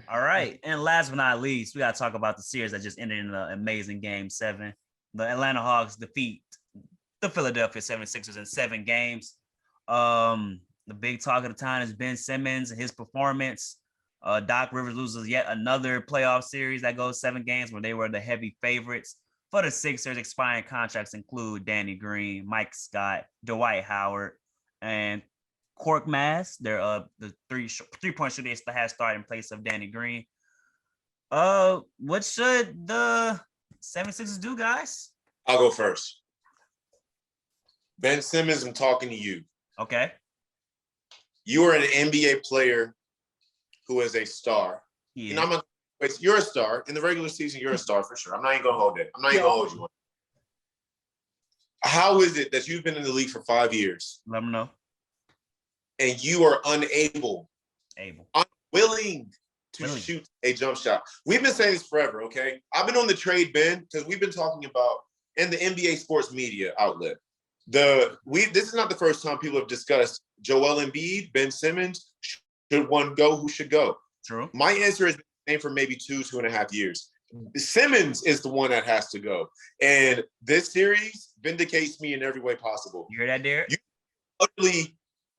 All right. And last but not least, we got to talk about the series that just ended in an amazing game 7. The Atlanta Hawks defeat the Philadelphia 76ers in 7 games. The big talk of the time is Ben Simmons and his performance. Doc Rivers loses yet another playoff series that goes 7 games where they were the heavy favorites. For the Sixers, expiring contracts include Danny Green, Mike Scott, Dwight Howard, and Cork Mass. They're the three-point shooter they have started in place of Danny Green. What should the 76ers do, guys? I'll go first. Ben Simmons, I'm talking to you. Okay. You are an NBA player who is a star. Yeah. You know, you're a star. In the regular season, you're a star for sure. I'm not even going to hold it. I'm not even going to hold you on. How is it that you've been in the league for 5 years? Let them know. And you are unwilling to shoot a jump shot. We've been saying this forever, okay? I've been on the trade bin because we've been talking about in the NBA sports media outlet. This is not the first time people have discussed Joel Embiid, Ben Simmons. Should one go? Who should go? True. My answer has been the same for maybe 2.5 years. Simmons is the one that has to go. And this series vindicates me in every way possible. You hear that, Derek? You're utterly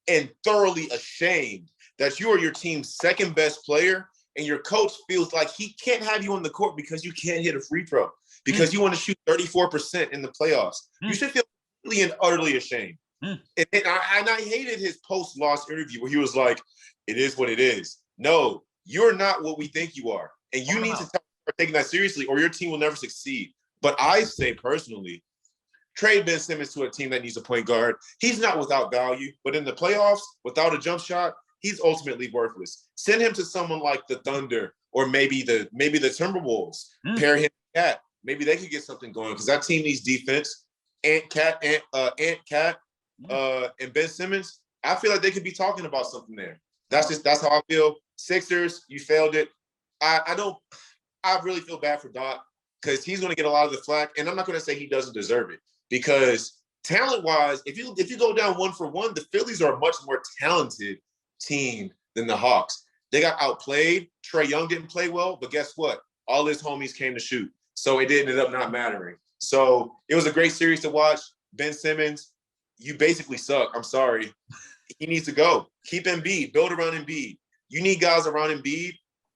and thoroughly ashamed that you are your team's second best player and your coach feels like he can't have you on the court because you can't hit a free throw, because you want to shoot 34% in the playoffs. You should feel completely and utterly ashamed. And I hated his post-loss interview where he was like, it is what it is. No, you're not what we think you are. And you need to start taking that seriously or your team will never succeed. But I say personally, trade Ben Simmons to a team that needs a point guard. He's not without value, but in the playoffs, without a jump shot, he's ultimately worthless. Send him to someone like the Thunder or maybe the Timberwolves. Pair him with Cat. Maybe they could get something going because that team needs defense. Ant Cat, and Ben Simmons. I feel like they could be talking about something there. That's how I feel. Sixers, you failed it. I really feel bad for Doc because he's going to get a lot of the flack, and I'm not going to say he doesn't deserve it because talent-wise, if you go down 1-for-1, the Phillies are a much more talented team than the Hawks. They got outplayed. Trae Young didn't play well, but guess what? All his homies came to shoot, so it ended up not mattering. So it was a great series to watch. Ben Simmons, you basically suck. I'm sorry. He needs to go. Keep Embiid. Build around Embiid. You need guys around Embiid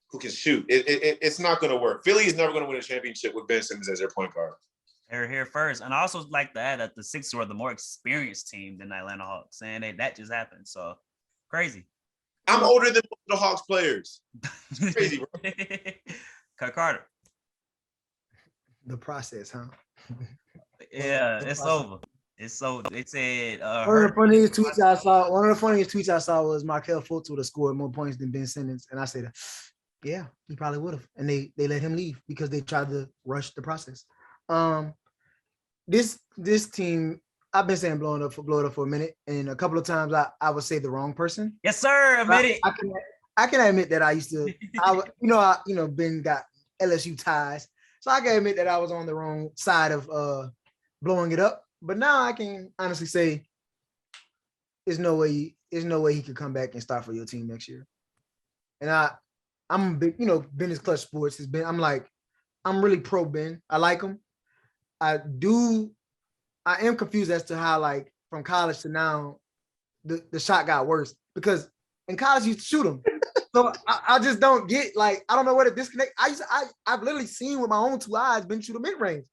who can shoot. It's not going to work. Philly is never going to win a championship with Ben Simmons as their point guard. Here first. And I also like to add that the Sixers were the more experienced team than the Atlanta Hawks. And that just happened. So crazy. I'm older than the Hawks players. It's crazy, bro. Cut Carter. The process, huh? Yeah, it's over. It's so they said one of the funniest tweets I saw was Markelle Fultz would have scored more points than Ben Simmons. And I said, yeah, he probably would have. And they let him leave because they tried to rush the process. This team, I've been saying blow it up for a minute, and a couple of times I would say the wrong person. Yes, sir. Admit it. I can admit that I used to. Ben got LSU ties, so I can admit that I was on the wrong side of blowing it up. But now I can honestly say, there's no way he could come back and start for your team next year. And I'm a big, Ben is Clutch Sports. I'm really pro Ben. I like him. I am confused as to how, like, from college to now, the shot got worse because in college you used to shoot him. So I just don't get, like, I don't know what to disconnect. I've literally seen with my own 2 eyes Ben shoot a mid-range,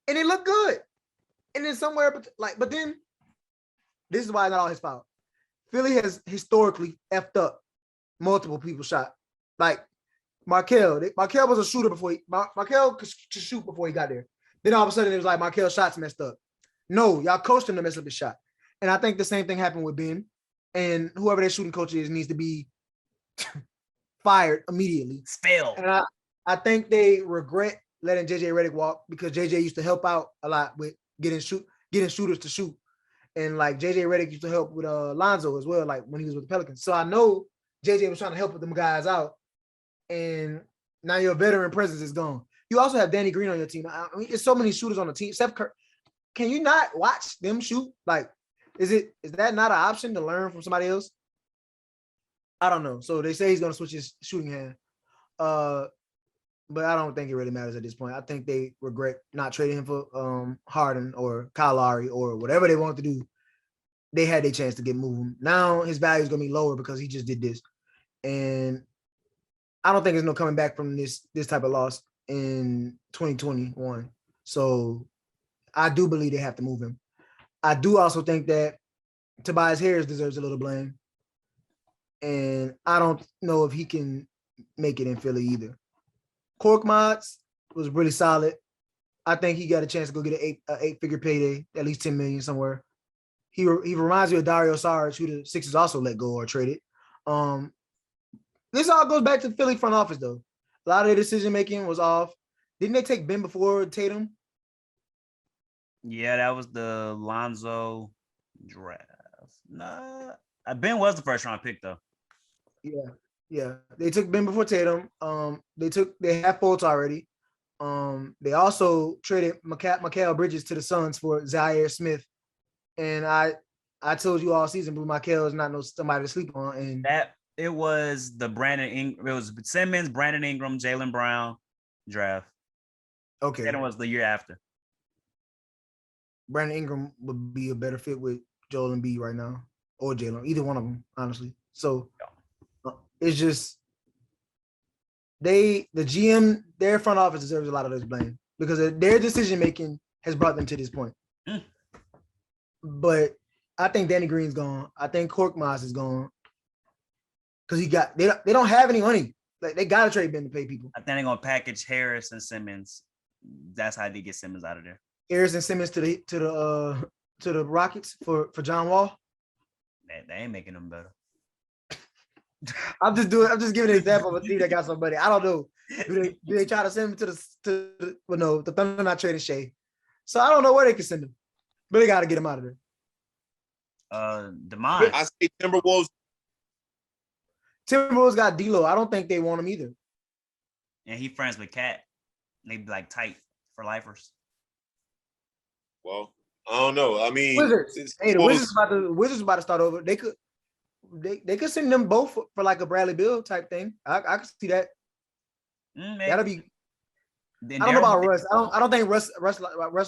and it looked good. And then but then this is why it's not all his fault. Philly has historically effed up multiple people's shot. Like Markelle was a shooter before Markelle could shoot before he got there. Then all of a sudden it was like Markelle's shots messed up. No, y'all coached him to mess up his shot. And I think the same thing happened with Ben. And whoever their shooting coach is needs to be fired immediately. Spill. And I think they regret letting JJ Redick walk because JJ used to help out a lot with getting shooters to shoot. And like JJ Redick used to help with Lonzo as well, like when he was with the Pelicans. So I know JJ was trying to help with them guys out. And now your veteran presence is gone. You also have Danny Green on your team. I mean, there's so many shooters on the team. Steph Curry, can you not watch them shoot? Like, is that not an option to learn from somebody else? I don't know. So they say he's going to switch his shooting hand. But I don't think it really matters at this point. I think they regret not trading him for Harden or Kyle Lowry or whatever they want to do. They had their chance to get moving. Now his value is gonna be lower because he just did this, and I don't think there's no coming back from this type of loss in 2021. So I do believe they have to move him. I do also think that Tobias Harris deserves a little blame, and I don't know if he can make it in Philly either. Cork Mods was really solid. I think he got a chance to go get an eight-figure payday, at least $10 million somewhere. He reminds me of Dario Saric, who the Sixers also let go or traded. This all goes back to the Philly front office, though. A lot of their decision making was off. Didn't they take Ben before Tatum? Yeah, that was the Lonzo draft. Nah, Ben was the first round pick though. Yeah. They took Ben before Tatum. They have Fultz already. They also traded Mikal Bridges to the Suns for Zaire Smith. And I told you all season, but Mikal is not somebody to sleep on. And that it was the it was Simmons, Brandon Ingram, Jaylen Brown draft. Okay. Tatum was the year after. Brandon Ingram would be a better fit with Joel Embiid right now, or Jalen, either one of them, honestly. So it's just the GM, their front office deserves a lot of this blame because their decision making has brought them to this point. But I think Danny Green's gone. I think Korkmaz is gone because they don't have any money. Like they gotta trade Ben to pay people. I think they're gonna package Harris and Simmons. That's how they get Simmons out of there. Harris and Simmons to the Rockets for John Wall. They ain't making them better. I'm just giving an example of a team that got somebody. I don't know. Do they try to send him no, the Thunder not trading Shea. So I don't know where they can send him. But they gotta get him out of there. DeMond. I say Timberwolves. Timberwolves got D'Lo. I don't think they want him either. And he friends with Cat. They be like tight for lifers. Well, I don't know. I mean, Wizards. Hey, the Wizards about to start over. They could send them both for like a Bradley Beal type thing. I could see that. That'll be. I don't know about Russ. I don't think Russ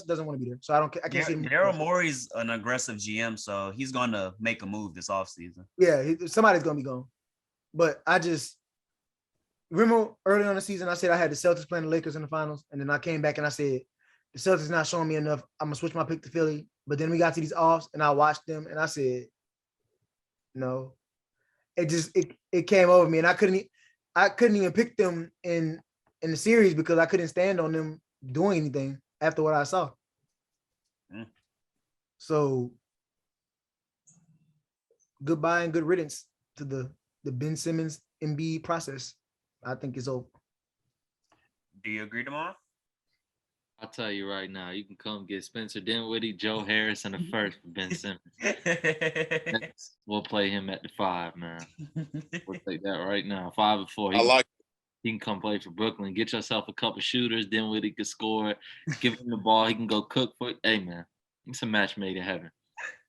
doesn't want to be there. So I can't see him. Daryl Morey's an aggressive GM, so he's going to make a move this offseason. Yeah, somebody's going to be gone. But I just remember early on the season, I said I had the Celtics playing the Lakers in the finals, and then I came back and I said the Celtics not showing me enough. I'm gonna switch my pick to Philly. But then we got to these offs, and I watched them, and I said, no. It came over me, and I couldn't even pick them in the series because I couldn't stand on them doing anything after what I saw. So goodbye and good riddance to the Ben Simmons Embiid process. I think it's over. Do you agree, Demar? I'll tell you right now, you can come get Spencer Dinwiddie, Joe Harris, and the first for Ben Simmons. We'll play him at the 5, man. We'll take that right now. 5 and 4. He can come play for Brooklyn. Get yourself a couple shooters. Dinwiddie can score. Give him the ball. He can go cook for it. Hey, man, it's a match made in heaven.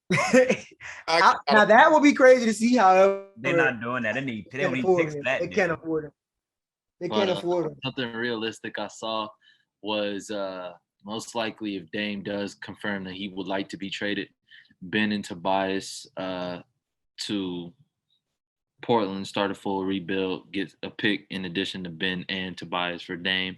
Now that would be crazy to see. However, they're not doing that. They don't need picks for that. They can't afford it. They can't afford it. Something realistic I saw was most likely if Dame does confirm that he would like to be traded, Ben and Tobias to Portland, start a full rebuild, get a pick in addition to Ben and Tobias for Dame.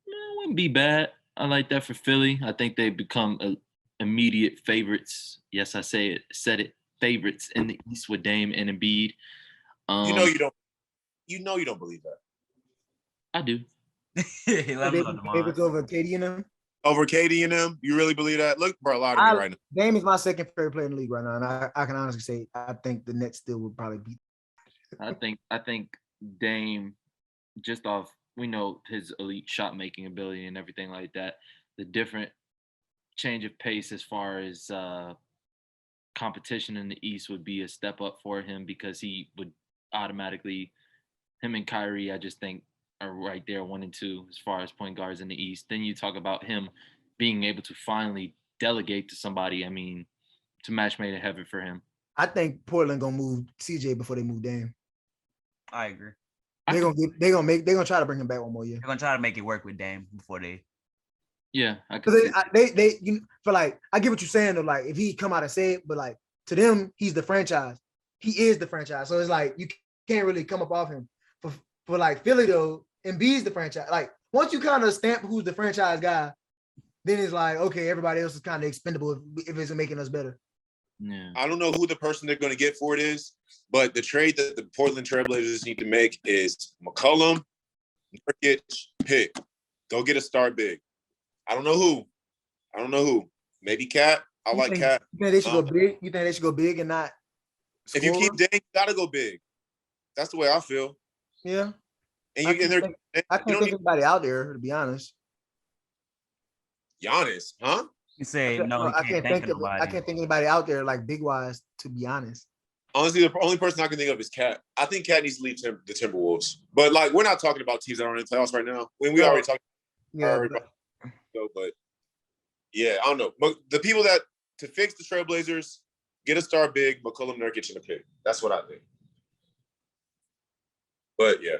It wouldn't be bad. I like that for Philly. I think they become immediate favorites. Yes, I said it. Favorites in the East with Dame and Embiid. You know you don't believe that. I do. Favorites over KD and them. Over KD and them, you really believe that? Look, bro, a lot of me right now. Dame is my second favorite player in the league right now, and I can honestly say I think the Nets still would probably beat. I think Dame, just off, we know his elite shot making ability and everything like that. The different change of pace as far as competition in the East would be a step up for him because he would automatically, him and Kyrie, I just think are right there 1 and 2 as far as point guards in the East. Then you talk about him being able to finally delegate to somebody. I mean, it's a match made in heaven for him. I think Portland gonna move CJ before they move Dame. I agree. They're gonna try to bring him back one more year. They're gonna try to make it work with Dame before they. Yeah, I can Because see that. they for like, I get what you're saying though. Like if he come out and say it, but like to them, he's the franchise. He is the franchise. So it's like you can't really come up off him. For like Philly though, Embiid's the franchise. Like once you kind of stamp who's the franchise guy, then it's like okay, everybody else is kind of expendable if it's making us better. Yeah. I don't know who the person they're going to get for it is, but the trade that the Portland Trailblazers need to make is McCollum, Nurkic, pick. Go get a star big. I don't know who. Maybe Cat. I like Cat. You think they should go big? You think they should go big and not If you keep score? Dame, you gotta go big. That's the way I feel. Yeah. And I you can't and think they're of anybody out there, to be honest. Giannis, huh? You say no, I he can't think of nobody. I can't think of anybody out there like big wise, to be honest. Honestly, the only person I can think of is Cat. I think Cat needs to leave the Timberwolves. But like, we're not talking about teams that aren't in the playoffs right now. When we already talked. Yeah, But yeah, I don't know. But the people that to fix the Trailblazers, get a star big, McCollum, Nurkic, and a pick. That's what I think. But yeah,